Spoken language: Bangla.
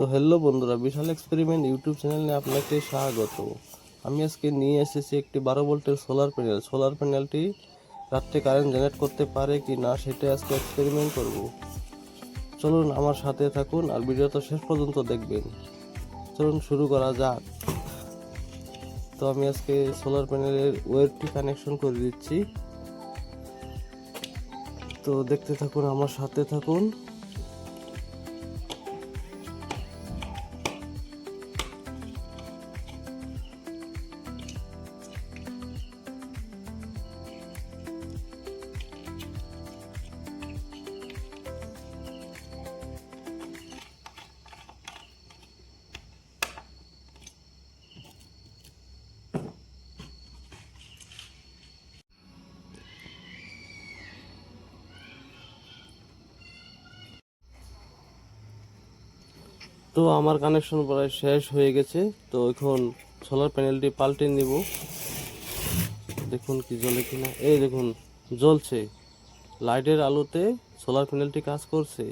তো হ্যালো বন্ধুরা, বিশাল এক্সপেরিমেন্ট ইউটিউব চ্যানেলে আপনাকে স্বাগত। আমি আজকে নিয়ে এসেছি একটি 12 ভোল্টের সোলার প্যানেলটি রাত্রে কারেন্ট জেনারেট করতে পারে কি না সেটা আজকে এক্সপেরিমেন্ট করব। চলুন আমার সাথে থাকুন আর ভিডিওটা শেষ পর্যন্ত দেখবেন। চলুন শুরু করা যাক। তো আমি আজকে সোলার প্যানেলের ওয়্যারটি কানেকশন করে দিচ্ছি। তো দেখতে থাকুন, আমার সাথে থাকুন। তো আমার কানেকশন প্রায় শেষ হয়ে গেছে। তো এখন সোলার প্যানেলটি পাল্টে নিব। দেখুন কি জ্বলে কিনা। এই দেখুন জ্বলছে, লাইটের আলোতে সোলার প্যানেলটি কাজ করছে।